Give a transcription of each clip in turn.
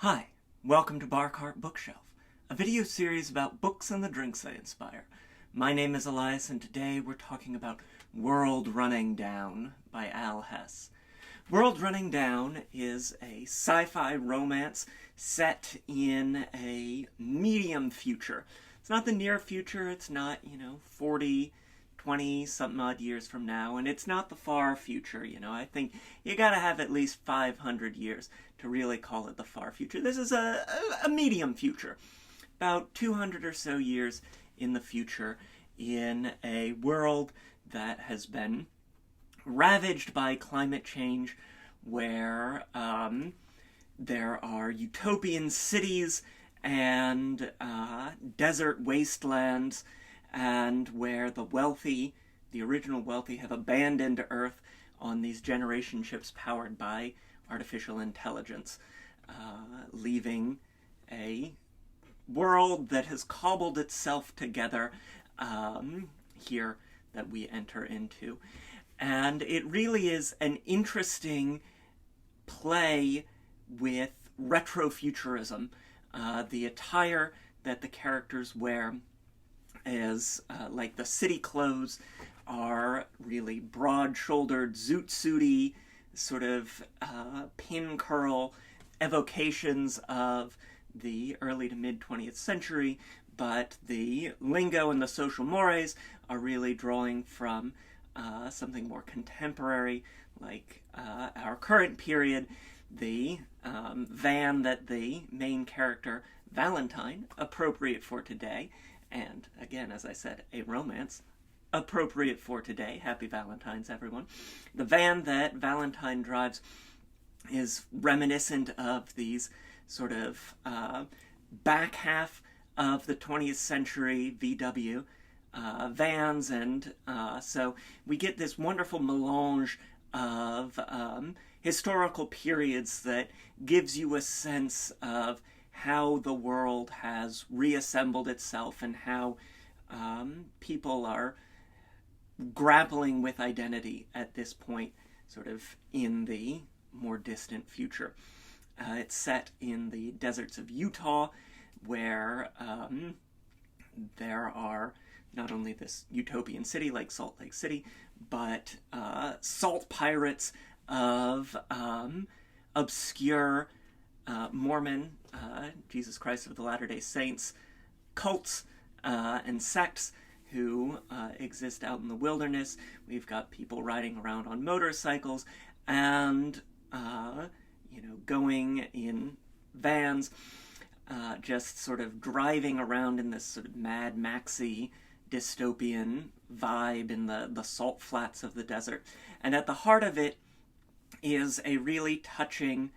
Hi, welcome to Bar Cart Bookshelf, a video series about books and the drinks they inspire. My name is Elias, and today we're talking about World Running Down by Hess. World Running Down is a sci-fi romance set in a medium future. It's not the near future, it's not, 40, 20 something odd years from now, and it's not the far future. I think you gotta have at least 500 years to really call it the far future. This is a medium future, about 200 or so years in the future, in a world that has been ravaged by climate change, where there are utopian cities and desert wastelands, and where the wealthy, the original wealthy, have abandoned Earth on these generation ships powered by artificial intelligence, leaving a world that has cobbled itself together here that we enter into. And it really is an interesting play with retrofuturism. The attire that the characters wear is like the city clothes are really broad-shouldered, zoot-suity, sort of pin curl evocations of the early to mid-20th century, but the lingo and the social mores are really drawing from something more contemporary, like our current period. The van that the main character, Valentine, appropriate for today, and again, as I said, a romance, appropriate for today. Happy Valentine's, everyone. The van that Valentine drives is reminiscent of these sort of back half of the 20th century VW vans, and so we get this wonderful melange of historical periods that gives you a sense of how the world has reassembled itself and how people are grappling with identity at this point, sort of in the more distant future. It's set in the deserts of Utah, where there are not only this utopian city like Salt Lake City, but salt pirates of obscure Mormon, Jesus Christ of the Latter-day Saints, cults and sects who exist out in the wilderness. We've got people riding around on motorcycles and, going in vans, just sort of driving around in this sort of Mad Maxy dystopian vibe in the salt flats of the desert. And at the heart of it is a really touching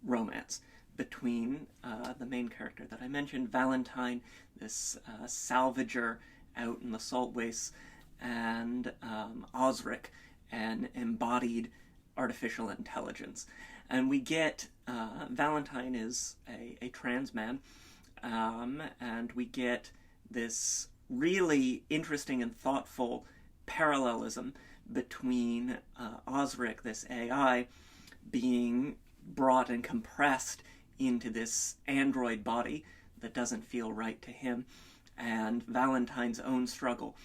romance between the main character that I mentioned, Valentine, this salvager out in the salt wastes, and Osric, an embodied artificial intelligence. And we get, Valentine is a trans man, and we get this really interesting and thoughtful parallelism between Osric, this AI, being brought and compressed into this android body that doesn't feel right to him, and Valentine's own struggle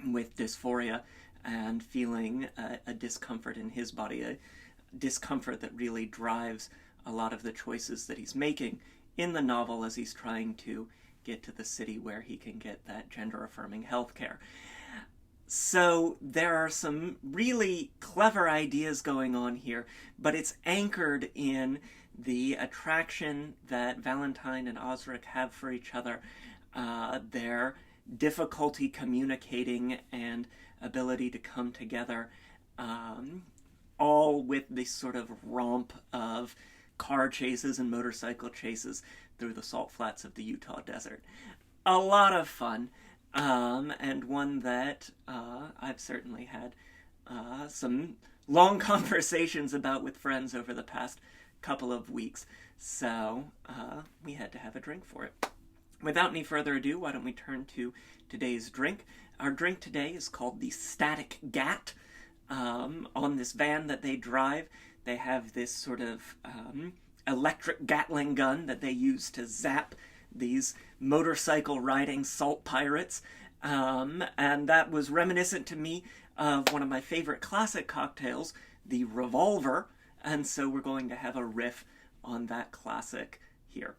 with dysphoria and feeling a discomfort in his body, a discomfort that really drives a lot of the choices that he's making in the novel as he's trying to get to the city where he can get that gender-affirming healthcare. So there are some really clever ideas going on here, but it's anchored in the attraction that Valentine and Osric have for each other, their difficulty communicating and ability to come together, all with this sort of romp of car chases and motorcycle chases through the salt flats of the Utah desert. A lot of fun. And one that I've certainly had some long conversations about with friends over the past couple of weeks, so we had to have a drink for it. Without any further ado, why don't we turn to today's drink. Our drink today is called the Static Gat. On this van that they drive, they have this sort of electric Gatling gun that they use to zap these motorcycle riding salt pirates. And that was reminiscent to me of one of my favorite classic cocktails, the Revolver. And so we're going to have a riff on that classic here.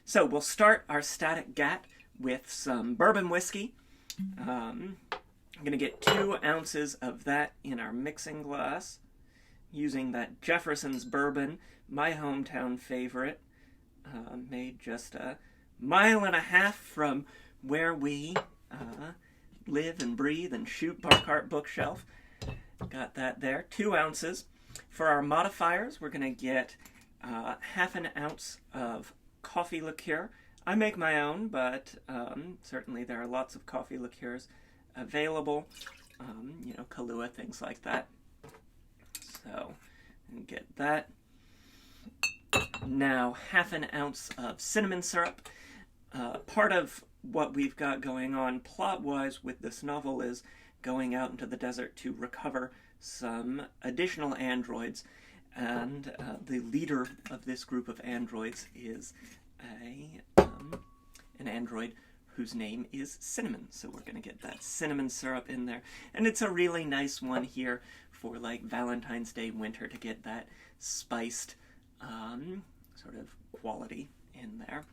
So we'll start our Static Gat with some bourbon whiskey. I'm going to get 2 ounces of that in our mixing glass, using that Jefferson's bourbon, my hometown favorite, made just a mile and a half from where we live and breathe and shoot Barkart Bookshelf. Got that there. 2 ounces. For our modifiers, we're going to get half an ounce of coffee liqueur. I make my own, but certainly there are lots of coffee liqueurs available. Kahlua, things like that. So, get that. Now, half an ounce of cinnamon syrup. Part of what we've got going on plot-wise with this novel is going out into the desert to recover some additional androids, and the leader of this group of androids is an android whose name is Cinnamon. So we're going to get that cinnamon syrup in there. And it's a really nice one here for like Valentine's Day winter to get that spiced sort of quality in there.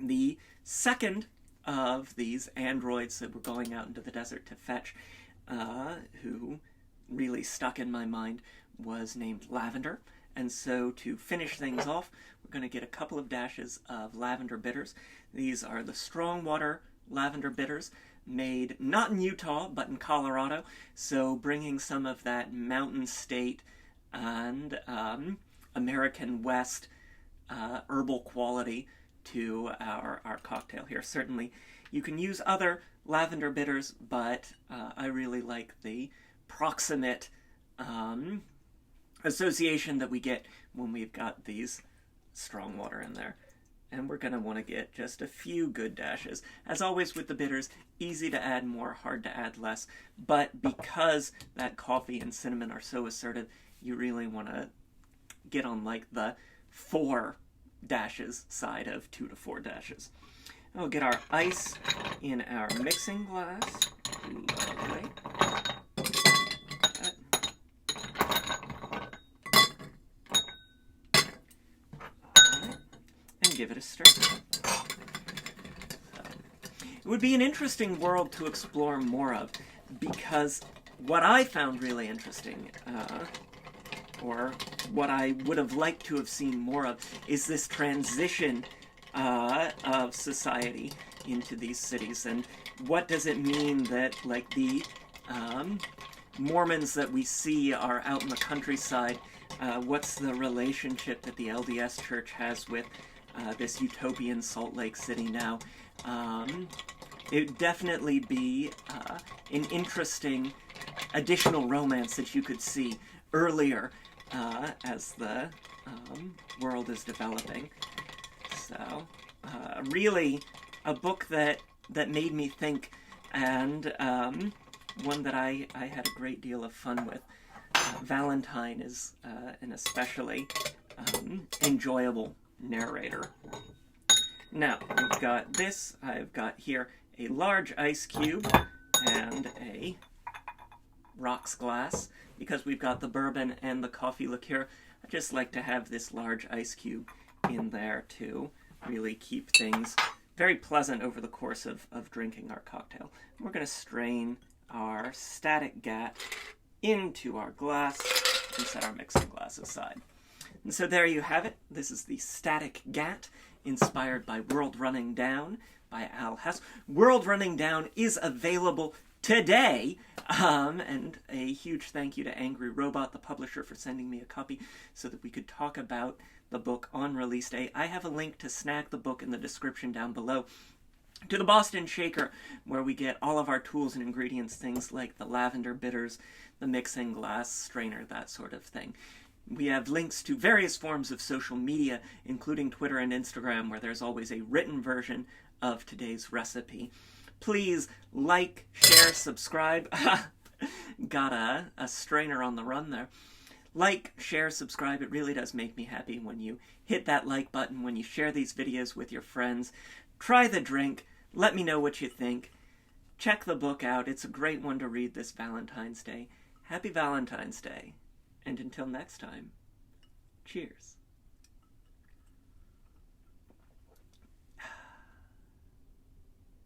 The second of these androids that we're going out into the desert to fetch, who really stuck in my mind, was named Lavender. And so to finish things off, we're going to get a couple of dashes of lavender bitters. These are the strong water lavender bitters, made not in Utah, but in Colorado. So bringing some of that mountain state and American West herbal quality to our cocktail here. Certainly you can use other lavender bitters, but I really like the proximate association that we get when we've got these strong water in there. And we're going to want to get just a few good dashes. As always with the bitters, easy to add more, hard to add less. But because that coffee and cinnamon are so assertive, you really want to get on like the 4 dashes side of 2 to 4 dashes. We'll get our ice in our mixing glass. Lovely. Give it a stir. It would be an interesting world to explore more of, because what I found really interesting, or what I would have liked to have seen more of, is this transition of society into these cities. And what does it mean that, like, the Mormons that we see are out in the countryside? What's the relationship that the LDS Church has with this utopian Salt Lake City now? It would definitely be an interesting additional romance that you could see earlier as the world is developing. So, really a book that made me think, and one that I had a great deal of fun with. Valentine is an especially enjoyable narrator. Now, we've got this. I've got here a large ice cube and a rocks glass. Because we've got the bourbon and the coffee liqueur, I just like to have this large ice cube in there to really keep things very pleasant over the course of drinking our cocktail. We're going to strain our Static Gat into our glass and set our mixing glass aside. And so there you have it. This is the Static Gat, inspired by World Running Down by Al Hess. World Running Down is available today, and a huge thank you to Angry Robot, the publisher, for sending me a copy so that we could talk about the book on release day. I have a link to snag the book in the description down below, to the Boston Shaker, where we get all of our tools and ingredients, things like the lavender bitters, the mixing glass, strainer, that sort of thing. We have links to various forms of social media, including Twitter and Instagram, where there's always a written version of today's recipe. Please like, share, subscribe. Got a strainer on the run there. Like, share, subscribe. It really does make me happy when you hit that like button, when you share these videos with your friends. Try the drink. Let me know what you think. Check the book out. It's a great one to read this Valentine's Day. Happy Valentine's Day. And until next time, cheers.